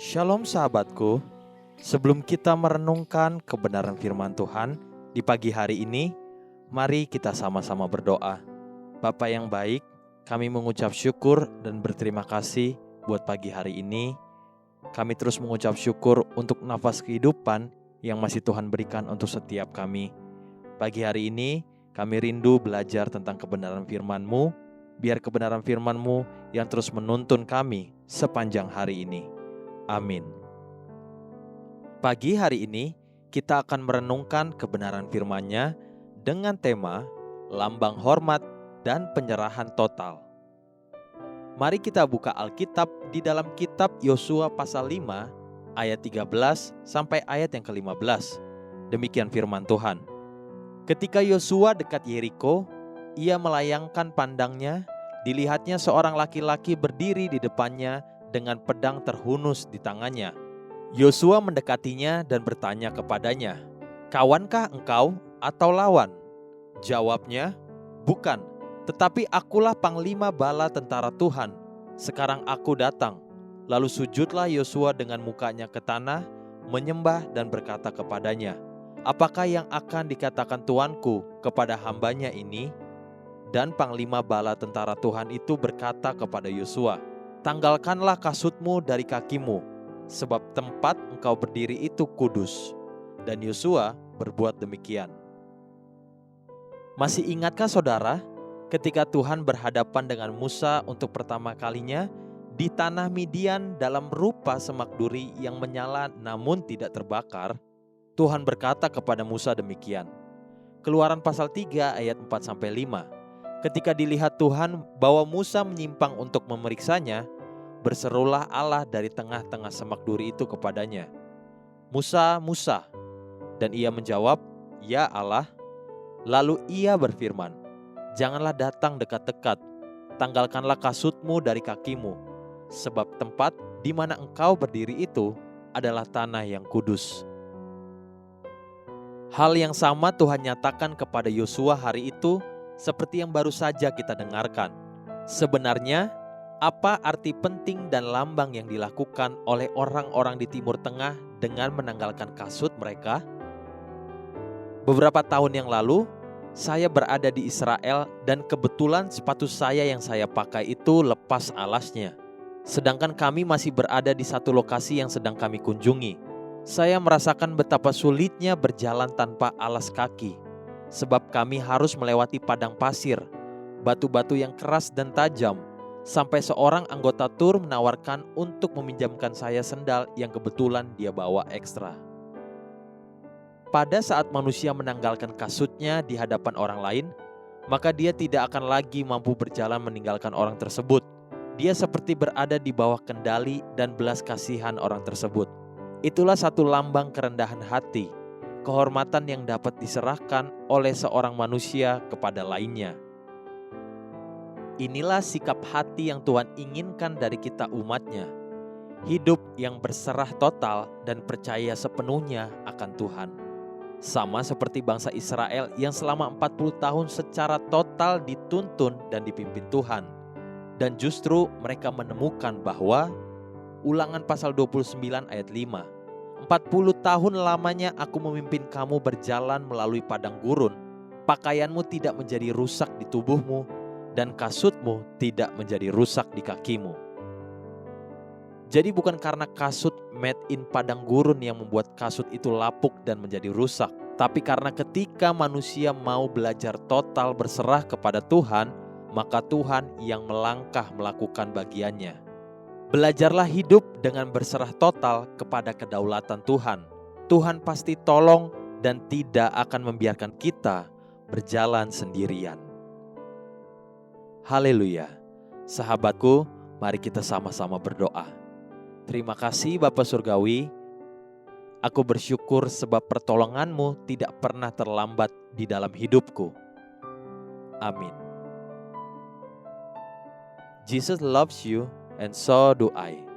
Shalom sahabatku, sebelum kita merenungkan kebenaran firman Tuhan di pagi hari ini, mari kita sama-sama berdoa. Bapa yang baik, kami mengucap syukur dan berterima kasih buat pagi hari ini. Kami terus mengucap syukur untuk nafas kehidupan yang masih Tuhan berikan untuk setiap kami. Pagi hari ini, kami rindu belajar tentang kebenaran firman-Mu, biar kebenaran firman-Mu yang terus menuntun kami sepanjang hari ini. Amin. Pagi hari ini kita akan merenungkan kebenaran firman-Nya dengan tema lambang hormat dan penyerahan total. Mari kita buka Alkitab di dalam kitab Yosua pasal 5 ayat 13 sampai ayat yang ke-15. Demikian firman Tuhan. Ketika Yosua dekat Yeriko, ia melayangkan pandangnya, dilihatnya seorang laki-laki berdiri di depannya dengan pedang terhunus di tangannya. Yosua mendekatinya dan bertanya kepadanya, "Kawankah engkau atau lawan?" Jawabnya, "Bukan, tetapi akulah panglima bala tentara Tuhan. Sekarang aku datang." Lalu sujudlah Yosua dengan mukanya ke tanah, menyembah dan berkata kepadanya, "Apakah yang akan dikatakan tuanku kepada hambanya ini?" Dan panglima bala tentara Tuhan itu berkata kepada Yosua, "Tanggalkanlah kasutmu dari kakimu, sebab tempat engkau berdiri itu kudus." Dan Yosua berbuat demikian. Masih ingatkah saudara, ketika Tuhan berhadapan dengan Musa untuk pertama kalinya di tanah Midian dalam rupa semak duri yang menyala namun tidak terbakar, Tuhan berkata kepada Musa demikian. Keluaran pasal 3 ayat 4-5. Ketika dilihat Tuhan bahwa Musa menyimpang untuk memeriksanya, berserulah Allah dari tengah-tengah semak duri itu kepadanya, "Musa, Musa." Dan ia menjawab, "Ya Allah." Lalu ia berfirman, "Janganlah datang dekat-dekat, tanggalkanlah kasutmu dari kakimu, sebab tempat di mana engkau berdiri itu adalah tanah yang kudus." Hal yang sama Tuhan nyatakan kepada Yosua hari itu seperti yang baru saja kita dengarkan. Sebenarnya, apa arti penting dan lambang yang dilakukan oleh orang-orang di Timur Tengah dengan menanggalkan kasut mereka? Beberapa tahun yang lalu, saya berada di Israel dan kebetulan sepatu saya yang saya pakai itu lepas alasnya. Sedangkan kami masih berada di satu lokasi yang sedang kami kunjungi. Saya merasakan betapa sulitnya berjalan tanpa alas kaki, sebab kami harus melewati padang pasir, batu-batu yang keras dan tajam, sampai seorang anggota tur menawarkan untuk meminjamkan saya sendal yang kebetulan dia bawa ekstra. Pada saat manusia menanggalkan kasutnya di hadapan orang lain, maka dia tidak akan lagi mampu berjalan meninggalkan orang tersebut. Dia seperti berada di bawah kendali dan belas kasihan orang tersebut. Itulah satu lambang kerendahan hati, kehormatan yang dapat diserahkan oleh seorang manusia kepada lainnya. Inilah sikap hati yang Tuhan inginkan dari kita umat-Nya. Hidup yang berserah total dan percaya sepenuhnya akan Tuhan. Sama seperti bangsa Israel yang selama 40 tahun secara total dituntun dan dipimpin Tuhan. Dan justru mereka menemukan bahwa Ulangan pasal 29 ayat 5, 40 tahun lamanya aku memimpin kamu berjalan melalui padang gurun. Pakaianmu tidak menjadi rusak di tubuhmu, dan kasutmu tidak menjadi rusak di kakimu. Jadi bukan karena kasut made in padang gurun yang membuat kasut itu lapuk dan menjadi rusak, tapi karena ketika manusia mau belajar total berserah kepada Tuhan, maka Tuhan yang melangkah melakukan bagiannya. Belajarlah hidup dengan berserah total kepada kedaulatan Tuhan. Tuhan pasti tolong dan tidak akan membiarkan kita berjalan sendirian. Haleluya. Sahabatku, mari kita sama-sama berdoa. Terima kasih Bapa Surgawi. Aku bersyukur sebab pertolongan-Mu tidak pernah terlambat di dalam hidupku. Amin. Jesus loves you and so do I.